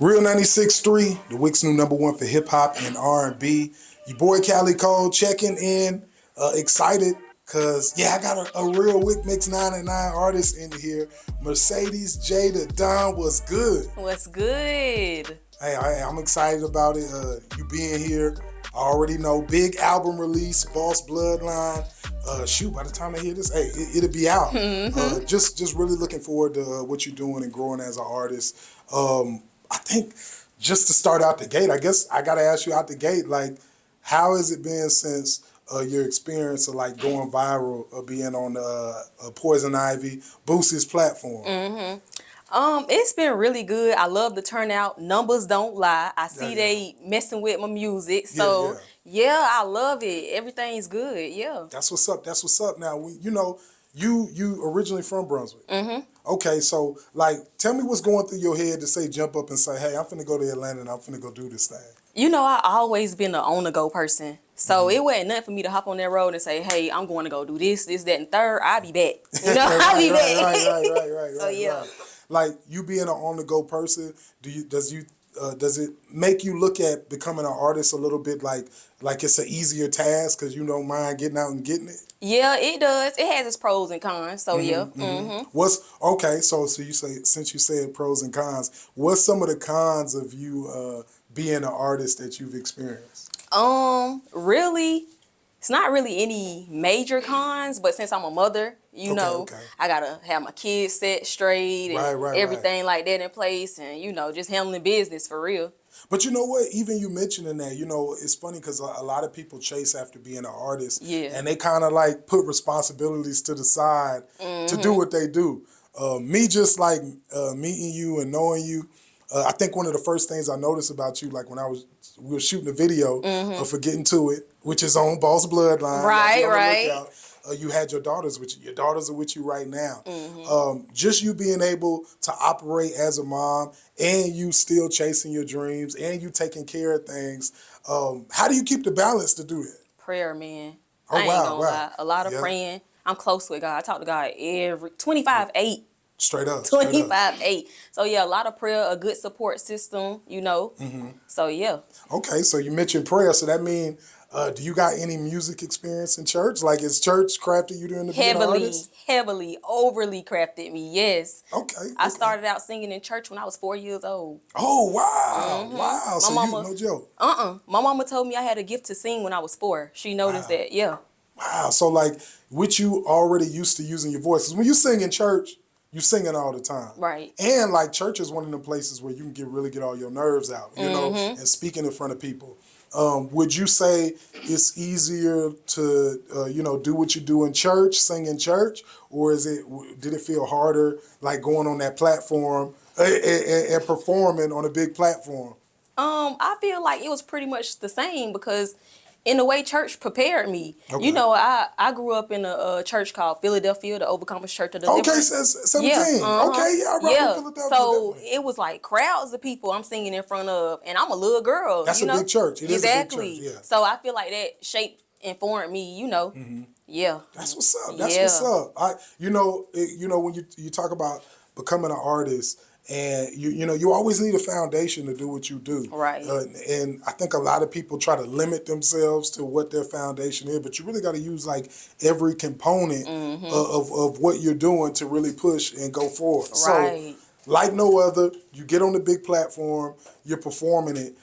Real 96.3, the Wick's new #1 for hip hop and R&B. Your boy Cali Cole checking in, excited because I got a real WICKMIX 9 & 9 artist in here. MERCEDESJTHADON, what's good? What's good? Hey, I'm excited about it. You being here, I already know. Big album release, Boss Bloodline. By the time I hear this, hey, it'll be out. Just really looking forward to what you're doing and growing as an artist. I think just to start out the gate, I guess I gotta ask you out the gate, like, how has it been since your experience of like going viral, being on Poison Ivy, Boosie's platform? It's been really good. I love the turnout. Numbers don't lie. I see they messing with my music. So yeah, I love it. Everything's good. Yeah. That's what's up. That's what's up. Now, you originally from Brunswick. Okay, so like, tell me what's going through your head to say jump up and say, hey, I'm finna go to Atlanta and I'm finna go do this thing. You know, I always been an on-the-go person. So it wasn't nothing for me to hop on that road and say, hey, I'm going to go do this, that, and third. I'll be back. You know, I'll be back. Right. So yeah. Like, you being an on-the-go person, does it make you look at becoming an artist a little bit like it's an easier task because you don't mind getting out and getting it? Yeah, it does. It has its pros and cons. So yeah. So you say, since you said pros and cons, what's some of the cons of you being an artist that you've experienced? Really, it's not really any major cons, but since I'm a mother, I gotta have my kids set straight and everything like that in place, and just handling business for real. But you know what? Even you mentioning that, it's funny because a lot of people chase after being an artist, and they kind of like put responsibilities to the side to do what they do. Me just like meeting you and knowing you, I think one of the first things I noticed about you, like when we were shooting a video for Getting To It, which is on Boss Bloodline. Right. You had your daughters with you. Your daughters are with you right now. Just you being able to operate as a mom and you still chasing your dreams and you taking care of things. How do you keep the balance to do that? Prayer, man. I ain't gonna lie. A lot of praying. I'm close with God. I talk to God every 25/8. Straight up. 25/8. So yeah, a lot of prayer, a good support system, So yeah. Okay, so you mentioned prayer. So that means, do you got any music experience in church? Like, is church crafted you during the being an artist? Heavily, overly crafted me, yes. Okay. I started out singing in church when I was 4 years old. Oh, wow. Wow. So no joke. My mama told me I had a gift to sing when I was 4. She noticed that, yeah. Wow. So like, with you already used to using your voice. 'Cause when you sing in church, you singing all the time. Right. And like, church is one of the places where you can really get all your nerves out, and speaking in front of people. Would you say it's easier to, do what you do in church, sing in church, or did it feel harder, like going on that platform and performing on a big platform? I feel like it was pretty much the same because in a way, church prepared me. Okay. I grew up in a church called Philadelphia, the Overcomers Church of Deliverance. Okay, 17. Okay, I remember Philadelphia. So it was like crowds of people I'm singing in front of, and I'm a little girl. That's a big church. It is a big church, yeah. So I feel like that shaped and formed me. Yeah. That's what's up. That's what's up. When you talk about becoming an artist. And you always need a foundation to do what you do. Right. And I think a lot of people try to limit themselves to what their foundation is, but you really got to use like every component of what you're doing to really push and go forward. Right. So, like no other, you get on the big platform, you're performing it.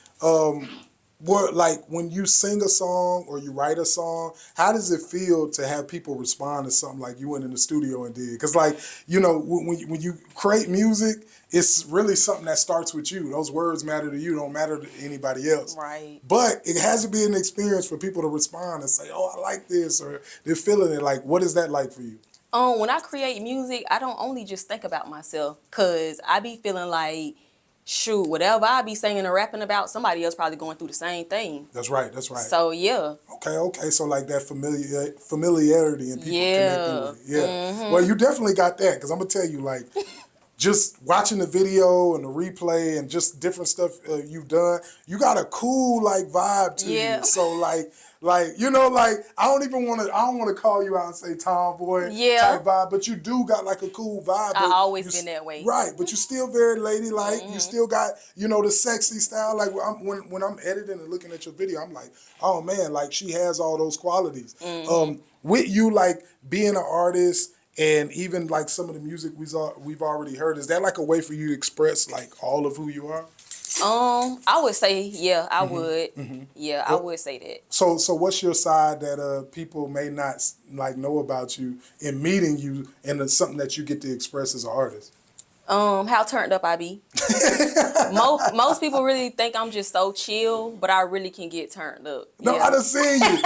Like when you sing a song or you write a song, how does it feel to have people respond to something like you went in the studio and did? Because like, when you create music, it's really something that starts with you. Those words matter to you, don't matter to anybody else. Right. But it has to be an experience for people to respond and say, oh, I like this, or they're feeling it. Like, what is that like for you? When I create music, I don't only just think about myself, because I be feeling like, shoot, whatever I be singing or rapping about, somebody else probably going through the same thing. That's right. So, yeah. Okay. So, like that familiarity and people connecting with it. Yeah. Well, you definitely got that, because I'm going to tell you, like, just watching the video and the replay and just different stuff you've done, you got a cool like vibe to you. So like you know, like I don't want to call you out and say tomboy type vibe, but you do got like a cool vibe. I always been that way. Right, but you still very ladylike. You still got, you know, the sexy style. Like when I'm editing and looking at your video, I'm like, oh man, like she has all those qualities. With you like being an artist and even like some of the music we've already heard, is that like a way for you to express like all of who you are? I would say, yeah, I would. Yeah, I would say that. So what's your side that people may not like know about you in meeting you, and it's something that you get to express as an artist? How turned up I be. Most people really think I'm just so chill, but I really can get turned up. No, I done seen you.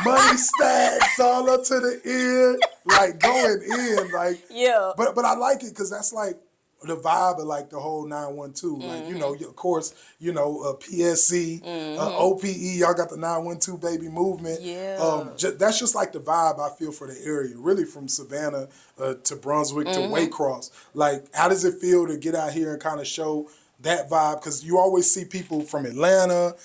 Money stacks all up to the end, like going in, like. Yeah. But I like it because that's like the vibe of like the whole 912. Like, you know, of course, you know, PSC, OPE, y'all got the 912 baby movement. Yeah. That's just like the vibe I feel for the area, really from Savannah to Brunswick to Waycross. Like, how does it feel to get out here and kind of show that vibe? Because you always see people from Atlanta,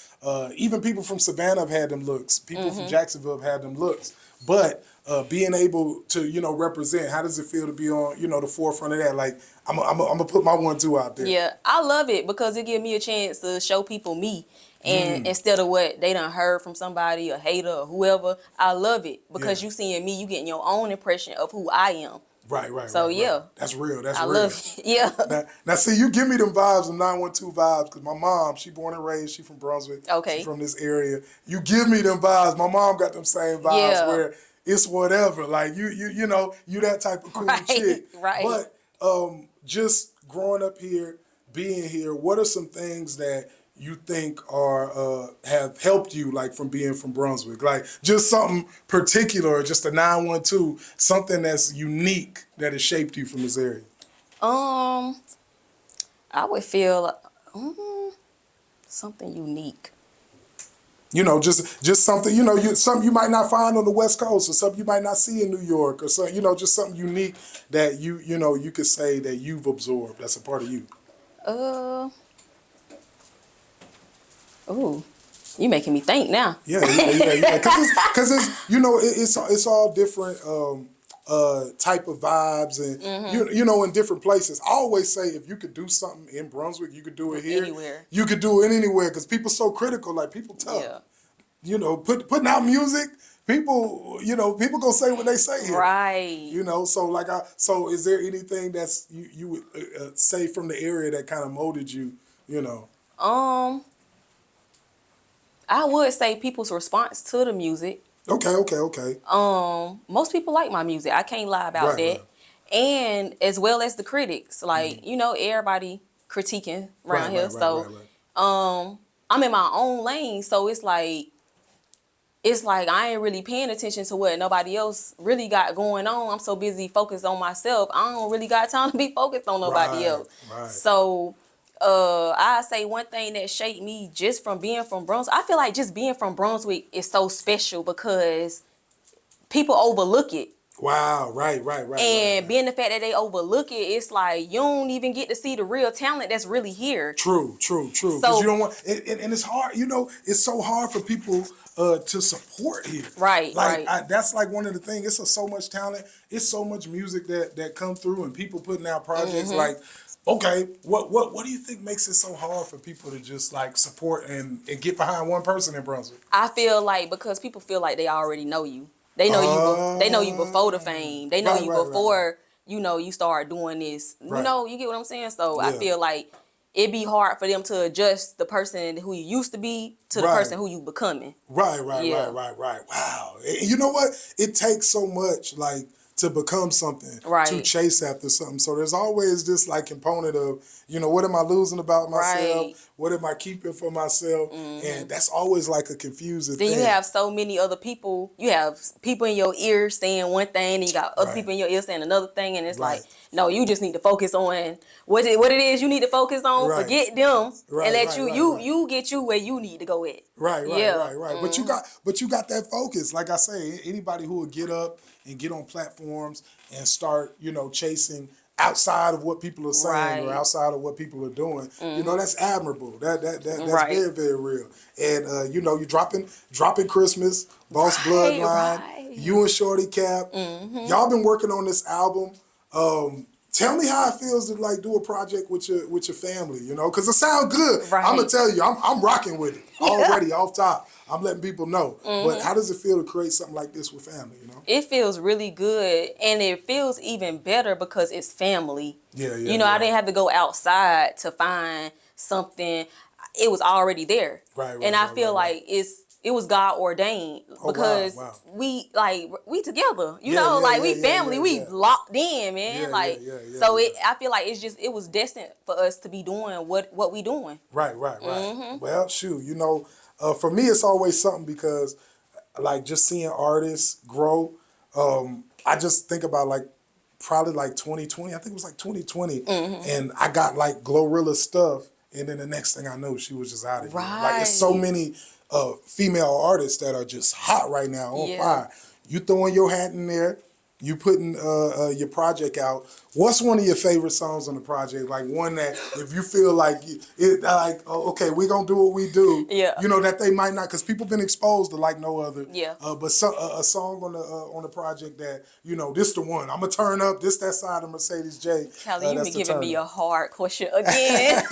even people from Savannah have had them looks. People from Jacksonville have had them looks. But being able to, you know, represent, how does it feel to be on, you know, the forefront of that? Like, I'm gonna put my 1-2 out there. Yeah, I love it because it gives me a chance to show people me. And instead of what they done heard from somebody, a hater or whoever, I love it because you seeing me, you getting your own impression of who I am. Right. So yeah, that's real. That's I real. love it. Yeah. Now, see, you give me them vibes, them 912 vibes, because my mom, she born and raised, she from Brunswick. Okay. She from this area. You give me them vibes. My mom got them same vibes where it's whatever. Like you know, you that type of cool chick. Right. But just growing up here, being here, what are some things that you think are have helped you, like from being from Brunswick? Like just something particular, just a 912, something that's unique that has shaped you from this area. I would feel something unique. You know, just something, you know, something you might not find on the West Coast, or something you might not see in New York, or something, you know, just something unique that you know, you could say that you've absorbed, that's a part of you. Ooh, you making me think now. Yeah. Because it's you know, it's all different type of vibes, and you know, in different places. I always say if you could do something in Brunswick, you could do it here. Anywhere. You could do it anywhere, because people so critical, like people tough. Yeah. You know, putting out music, people, you know, people gonna say what they say here. Right. You know, so so is there anything that's you would say from the area that kind of molded you, you know? I would say people's response to the music. Okay. Most people like my music. I can't lie about that. Right. And as well as the critics. Like, you know, everybody critiquing around here. I'm in my own lane, so it's like I ain't really paying attention to what nobody else really got going on. I'm so busy focused on myself. I don't really got time to be focused on nobody else. Right. So I say one thing that shaped me just from being from Brunswick. I feel like just being from Brunswick is so special because people overlook it. Wow, right. And being the fact that they overlook it, it's like you don't even get to see the real talent that's really here. True. So, because you don't want, and it's hard, you know, it's so hard for people to support here. Right, like, that's like one of the things. It's so much talent. It's so much music that come through, and people putting out projects like, okay, what do you think makes it so hard for people to just like support and get behind one person in Brunswick? I feel like because people feel like they already know you. They know you. They know you before the fame. They know you before you know you start doing this. You know, you get what I'm saying. So I feel like it'd be hard for them to adjust the person who you used to be to the person who you becoming. Right. Wow. You know what? It takes so much like to become something, to chase after something. So there's always this like component of, you know, what am I losing about myself? Right. What am I keeping for myself? And that's always like a confusing thing. Then you have so many other people. You have people in your ear saying one thing, and you got other people in your ear saying another thing, and it's like, no, you just need to focus on what it is you need to focus on. Forget them and let you get you where you need to go at. Right. But you got that focus. Like I say, anybody who will get up and get on platforms and start, you know, chasing outside of what people are saying or outside of what people are doing. You know, that's admirable. That's very, very real. And you know, you dropping Christmas, Boss Bloodline, you and Shorty Cap. Y'all been working on this album. Tell me how it feels to like do a project with your family, you know, because it sounds good. I'm gonna tell you, I'm rocking with it already off top. I'm letting people know. But how does it feel to create something like this with family, you know? It feels really good, and it feels even better because it's family. You know, I didn't have to go outside to find something. It was already there. And I feel like it was God ordained because we together, you know, like we family, we locked in, man. I feel like it was destined for us to be doing what we doing. Right. Well, shoot, you know, for me, it's always something because like just seeing artists grow, I just think about like probably like 2020, I think it was like 2020, and I got like Glorilla stuff, and then the next thing I know, she was just out of here. Like, it's so many female artists that are just hot right now, on fire. You throwing your hat in there, you putting your project out. What's one of your favorite songs on the project? Like one that if you feel like okay, we gonna do what we do. You know that they might not, because people been exposed to like no other. But a song on the project that, you know, this the one. I'm gonna turn up. This that side of Mercedes J. Callie, you been giving me a hard question again.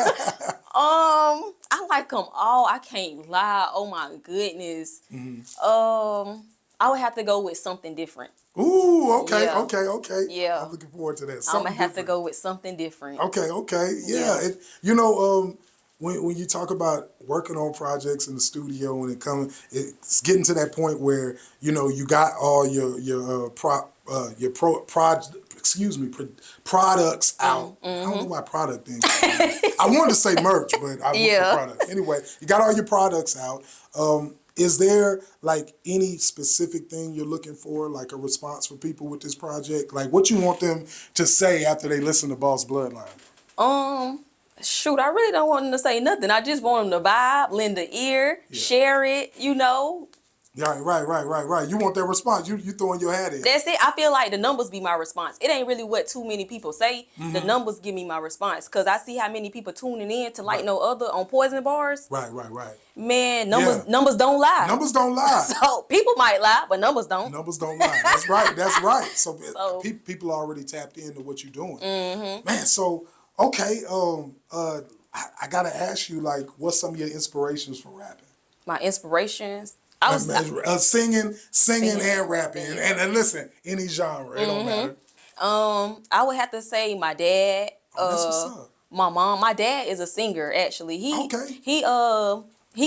I like them all. I can't lie. Oh my goodness. I would have to go with Something Different. Ooh, okay. Yeah. I'm looking forward to that. I'm gonna have to go with Something Different. Okay. Yeah. You know, when you talk about working on projects in the studio and it's getting to that point where, you know, you got all your products out. I don't know why product thing. I wanted to say merch, but I went for product. Anyway, you got all your products out. Is there like any specific thing you're looking for, like a response for people with this project? Like what you want them to say after they listen to Boss Bloodline? Shoot, I really don't want them to say nothing. I just want them to vibe, lend an ear, share it, you know. Right. You want their response. You throwing your hat in. That's it. I feel like the numbers be my response. It ain't really what too many people say. The numbers give me my response. Because I see how many people tuning in to like no other on Poison Bars. Right. Man, numbers don't lie. Numbers don't lie. So people might lie, but numbers don't. Numbers don't lie. That's right. So people already tapped into what you're doing. Man, so, okay. I got to ask you, like, what's some of your inspirations for rapping? My inspirations? Singing and rapping. And listen, any genre, it don't matter. I would have to say my dad. That's what's up. My mom. My dad is a singer, actually. He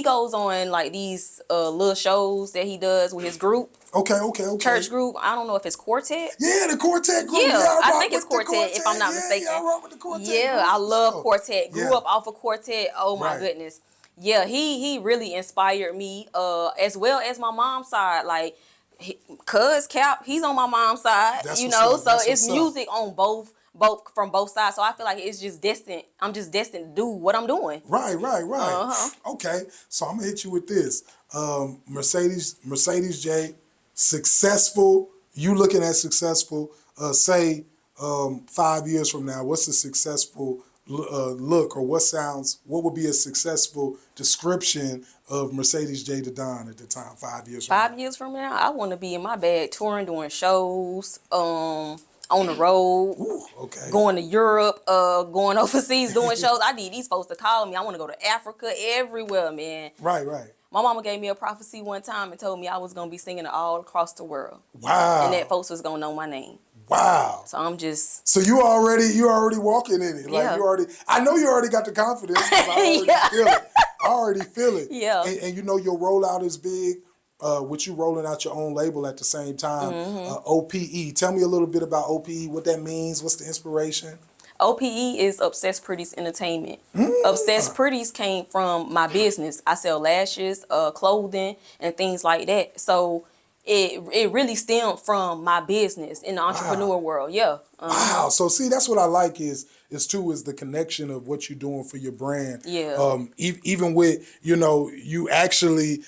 goes on like these little shows that he does with his group. Okay. Church group. I don't know if it's Quartet. Yeah, the Quartet group. Yeah, I think it's Quartet, if I'm not mistaken. Yeah, I rock with the Quartet group. I love Quartet. Grew up off of Quartet. Oh my goodness. Yeah, he really inspired me, as well as my mom's side. Like, Cuz Cap, he's on my mom's side, you know. So it's music on from both sides. So I feel like it's just destined. I'm just destined to do what I'm doing. Right. Okay, so I'm gonna hit you with this. Mercedes J, successful. You looking at successful? Say 5 years from now, what's a successful look, or what would be a successful description of MERCEDESJTHADON at the time, 5 years from now? 5 years from now, I want to be in my bag, touring, doing shows, on the road. Ooh, okay. Going to Europe, going overseas, doing shows. I need these folks to call me. I want to go to Africa, everywhere, man. Right. My mama gave me a prophecy one time and told me I was going to be singing all across the world. Wow. And that folks was going to know my name. Wow. So I'm just. So you already walking in it. Like I know you already got the confidence. I already feel it. Yeah. And you know your rollout is big. With you rolling out your own label at the same time. OPE. Tell me a little bit about OPE, what that means, what's the inspiration? OPE is Obsessed Pretties Entertainment. Obsessed Pretties came from my business. I sell lashes, clothing, and things like that. So it really stemmed from my business in the entrepreneur world. Yeah. Wow. So see, that's what I like is the connection of what you're doing for your brand. Yeah. Even with, you know, you actually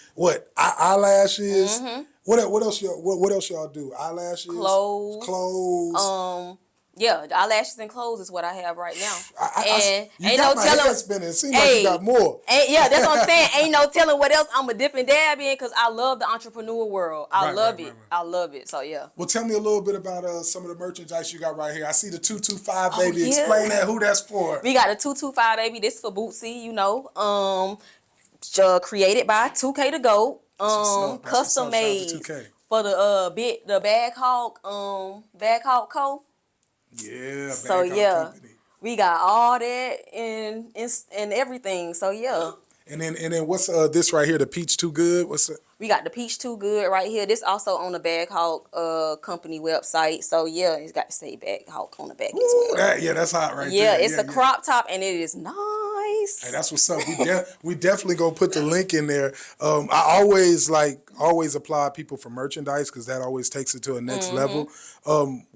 eyelashes. What else y'all do? Eyelashes, clothes. Yeah, the eyelashes and clothes is what I have right now. You ain't got no telling. Head spinning. It seems like you got more. Yeah, that's what I'm saying. Ain't no telling what else I'm a dip and dab in because I love the entrepreneur world. I love it. I love it. So yeah. Well, tell me a little bit about some of the merchandise you got right here. I see the 225 baby. Yeah. Explain that. Who that's for? We got the 225 baby. This is for Bootsy. You know, created by 2K to Go. Custom made for the Bag Hawk Co. Yeah. So yeah, we got all that and everything. So yeah. And then what's this right here? The Peach Too Good. What's it? We got the Peach Too Good right here. This also on the Bag Hawk company website. So yeah, it's got to say Bag Hawk on the back as well. That's hot right there. Yeah, it's a crop top and it is nice. Hey, that's what's up. We definitely gonna put the link in there. I always applaud people for merchandise because that always takes it to a next level.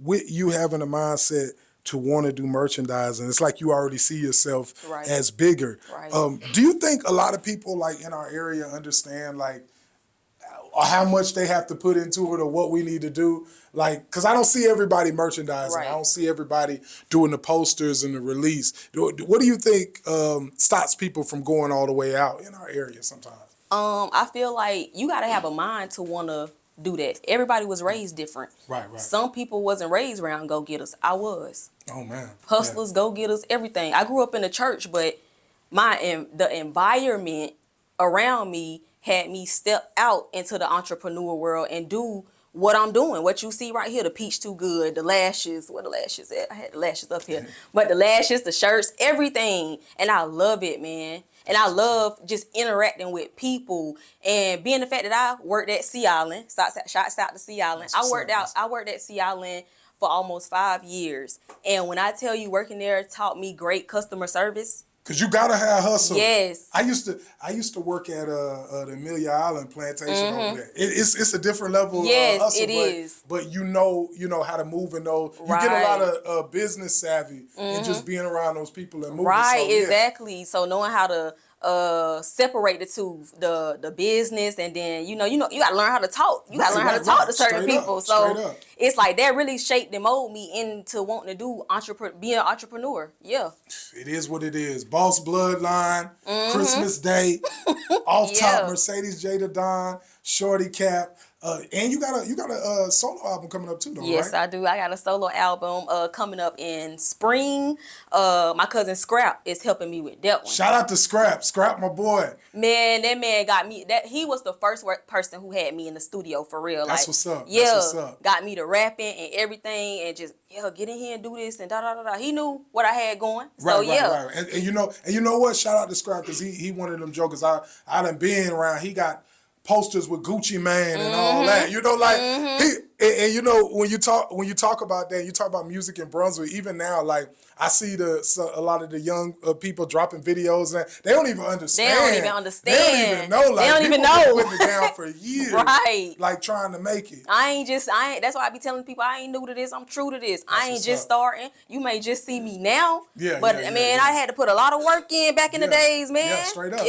With you having a mindset to want to do merchandise, and it's like you already see yourself as bigger. Right. Do you think a lot of people like in our area understand like how much they have to put into it or what we need to do? Like, because I don't see everybody merchandising. I don't see everybody doing the posters and the release. What do you think stops people from going all the way out in our area sometimes? I feel like you got to have a mind to want to do that. Everybody was raised different. Right. Some people wasn't raised around go-getters. I was. Oh, man. Hustlers, go-getters, everything. I grew up in the church, but the environment around me had me step out into the entrepreneur world and do what I'm doing. What you see right here, the Peach Too Good, the lashes. Where the lashes at? I had the lashes up here. But the lashes, the shirts, everything. And I love it, man. And I love just interacting with people and being the fact that I worked at Sea Island. Shots out to Sea Island. I worked at Sea Island for almost 5 years. And when I tell you working there taught me great customer service. Cause you gotta have hustle. Yes. I used to work at the Amelia Island plantation over there. It's a different level of hustle. It is. But you know how to move and know you get a lot of business savvy and just being around those people and moving. Right, so, exactly. So knowing how to separate the two, the business, and then you gotta learn how to talk. You gotta learn how to talk to certain people. So it's like that really shaped and molded me into wanting to do be an entrepreneur. Yeah. It is what it is. Boss Bloodline, Christmas Day, off top MERCEDESJTHADON, Shorty Cap. And you got a solo album coming up too, though, yes, right? I do. I got a solo album coming up in spring. My cousin Scrap is helping me with that one. Shout out to Scrap. Scrap, my boy. Man, that man got me. He was the first person who had me in the studio for real. That's what's up. Yeah, that's what's up. Got me to rapping and everything, and just get in here and do this and da da da da. He knew what I had going. Right. And you know what? Shout out to Scrap because he one of them jokers. I done been around. He got posters with Gucci Man and all that, when you talk about that, you talk about music in Brunswick. Even now, like I see a lot of the young people dropping videos and they don't even understand. They don't even understand. They don't even know. Like, they don't even know. Putting it down for years, right? Like trying to make it. That's why I be telling people I ain't new to this. I'm true to this. I ain't just starting. You may just see me now. I had to put a lot of work in back in the days, man. Yeah, straight up.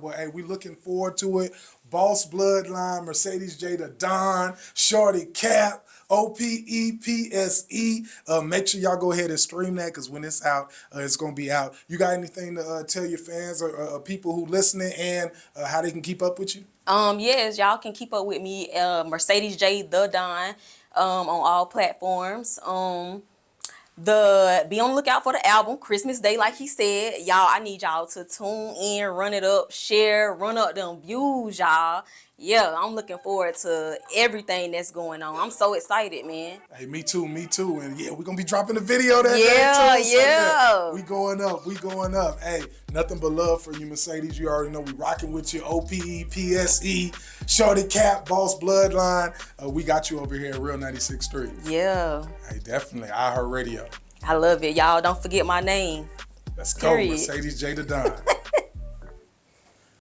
Well, hey, we looking forward to it. Boss Bloodline, MERCEDESJTHADON, Shorty Cap, OPEPSE. Make sure y'all go ahead and stream that because when it's out, it's going to be out. You got anything to tell your fans or people who listening and how they can keep up with you? Yes, y'all can keep up with me, MERCEDESJTHADON, on all platforms. Be on the lookout for the album, Christmas Day, like he said. Y'all, I need y'all to tune in, run it up, share, run up them views, y'all. Yeah, I'm looking forward to everything that's going on. I'm so excited, man. Hey, me too. And yeah, we're going to be dropping the video that day too. Yeah. We going up. Hey, nothing but love for you, Mercedes. You already know we rocking with you. OPEPSE, Shorty Cap, Boss Bloodline. We got you over here at Real 96.3. Yeah. Hey, definitely. iHeartRadio. I love it. Y'all don't forget my name. Let's go, MERCEDESJTHADON.